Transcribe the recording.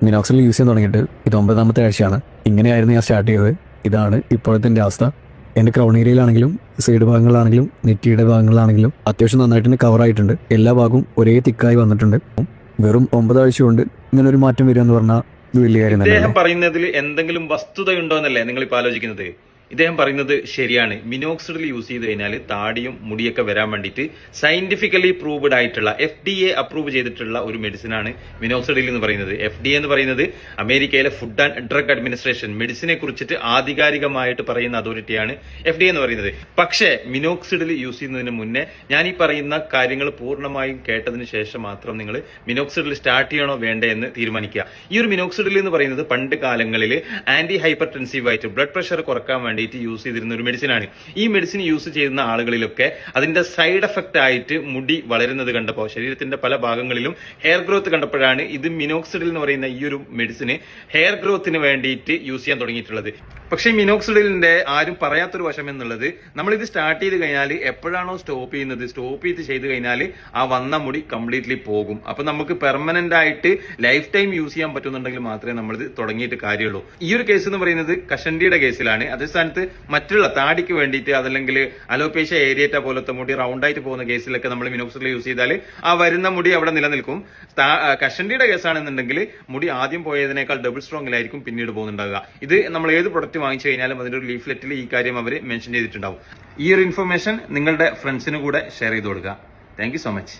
മിനോക്സിൽ use ചെയ്യാൻ തുടങ്ങിയിട്ട് ഇത് 9ാമത്തെ ആഴ്ചയാണ്. ഇങ്ങനെയായിരുന്നു ഞാൻ സ്റ്റാർട്ട് ചെയ്തത്. ഇതാണ് ഇപ്പോഴത്തെ എൻ്റെ അവസ്ഥ. എൻ്റെ ക്രൗൺ ഏരിയയിലാണെങ്കിലും സൈഡ് ഭാഗങ്ങളിലാണെങ്കിലും നെറ്റിയുടെ ഭാഗങ്ങളിലാണെങ്കിലും അത്യാവശ്യം നന്നായിട്ട് തന്നെ കവറായിട്ടുണ്ട്. എല്ലാ ഭാഗവും ഒരേ തിക്കായി വന്നിട്ടുണ്ട്. വെറും 9 ആഴ്ച കൊണ്ട് ഇങ്ങനെ ഒരു മാറ്റം വരിക എന്ന് പറഞ്ഞാൽ ഇത് വലിയ കാര്യം തന്നെ. ഇദ്ദേഹം പറയുന്നതിൽ എന്തെങ്കിലും വസ്തുതയുണ്ടോ എന്നല്ലേ നിങ്ങൾ ഇപ്പോൾ ആലോചിക്കുന്നത്? ഇദ്ദേഹം പറയുന്നത് ശരിയാണ്. മിനോക്സിഡിൽ യൂസ് ചെയ്ത് കഴിഞ്ഞാൽ താടിയും മുടിയൊക്കെ വരാൻ വേണ്ടിയിട്ട് സയന്റിഫിക്കലി പ്രൂവ്ഡ് ആയിട്ടുള്ള FDA അപ്രൂവ് ചെയ്തിട്ടുള്ള ഒരു മെഡിസിൻ ആണ് മിനോക്സിഡിൽ എന്ന് പറയുന്നത്. FDA എന്ന് പറയുന്നത് അമേരിക്കയിലെ ഫുഡ് ആൻഡ് ഡ്രഗ് അഡ്മിനിസ്ട്രേഷൻ, മെഡിസിനെ കുറിച്ചിട്ട് ആധികാരികമായിട്ട് പറയുന്ന അതോറിറ്റിയാണ് FDA എന്ന് പറയുന്നത്. പക്ഷേ മിനോക്സിഡിൽ യൂസ് ചെയ്യുന്നതിന് മുന്നേ ഞാൻ ഈ പറയുന്ന കാര്യങ്ങൾ പൂർണ്ണമായും കേട്ടതിന് ശേഷം മാത്രം നിങ്ങൾ മിനോക്സിഡിൽ സ്റ്റാർട്ട് ചെയ്യണോ വേണ്ടേ എന്ന് തീരുമാനിക്കുക. ഈ ഒരു മിനോക്സിഡിൽ എന്ന് പറയുന്നത് പണ്ട് കാലങ്ങളിൽ ആന്റി ഹൈപ്പർടെൻസീവ് ആയിട്ട് ബ്ലഡ് പ്രഷർ കുറക്കാൻ വേണ്ടി യൂസ് ചെയ്തിരുന്ന ഒരു മെഡിസിനാണ്. ഈ മെഡിസിൻ യൂസ് ചെയ്യുന്ന ആളുകളിലൊക്കെ അതിന്റെ സൈഡ് എഫക്റ്റ് ആയിട്ട് മുടി വളരുന്നത് കണ്ടപ്പോൾ, ശരീരത്തിന്റെ പല ഭാഗങ്ങളിലും ഹെയർ ഗ്രോത്ത് കണ്ടപ്പോഴാണ് ഇത് മിനോക്സിഡിൽ എന്ന് പറയുന്ന ഈ ഒരു മെഡിസിന് ഹെയർ ഗ്രോത്തിന് വേണ്ടിയിട്ട് യൂസ് ചെയ്യാൻ തുടങ്ങിയിട്ടുള്ളത്. പക്ഷേ മിനോക്സിഡിലിന്റെ ആരും പറയാത്തൊരു വശം എന്നുള്ളത്, നമ്മളിത് സ്റ്റാർട്ട് ചെയ്ത് കഴിഞ്ഞാൽ എപ്പോഴാണോ സ്റ്റോപ്പ് ചെയ്യുന്നത്, സ്റ്റോപ്പ് ചെയ്ത് കഴിഞ്ഞാൽ ആ വന്ന മുടി കംപ്ലീറ്റ്ലി പോകും. അപ്പൊ നമുക്ക് പെർമനന്റ് ആയിട്ട് ലൈഫ് ടൈം യൂസ് ചെയ്യാൻ പറ്റുന്നുണ്ടെങ്കിൽ മാത്രമേ നമ്മളിത് തുടങ്ങിയിട്ട് കാര്യമുള്ളൂ. ഈ ഒരു കേസ് എന്ന് പറയുന്നത് കഷണ്ടിയുടെ കേസിലാണ്. അതേ സ്ഥാനത്ത് മറ്റുള്ള താടിക്ക് വേണ്ടിയിട്ട് അതല്ലെങ്കിൽ അലോപേഷ്യ ഏരിയേറ്റ പോലത്തെ മുടി റൗണ്ട് ആയിട്ട് പോകുന്ന കേസിലൊക്കെ നമ്മൾ മിനോക്സിഡിൽ യൂസ് ചെയ്താൽ ആ വരുന്ന മുടി അവിടെ നിലനിൽക്കും. കഷണ്ടിയുടെ കേസാണെന്നുണ്ടെങ്കിൽ മുടി ആദ്യം പോയതിനേക്കാൾ ഡബിൾ സ്ട്രോങ്ങിലായിരിക്കും പിന്നീട് പോകുന്നുണ്ടാവുക. ഇത് നമ്മൾ ഏത് പ്രൊഡക്റ്റ് വാങ്ങിച്ചു കഴിഞ്ഞാലും അതിന്റെ ഒരു ലീഫ്ലെറ്റിൽ ഈ കാര്യം അവർ മെൻഷൻ ചെയ്തിട്ടുണ്ടാവും. ഈ ഒരു ഇൻഫർമേഷൻ നിങ്ങളുടെ ഫ്രണ്ട്സിന് കൂടെ ഷെയർ ചെയ്ത് കൊടുക്കുക. Thank you so much.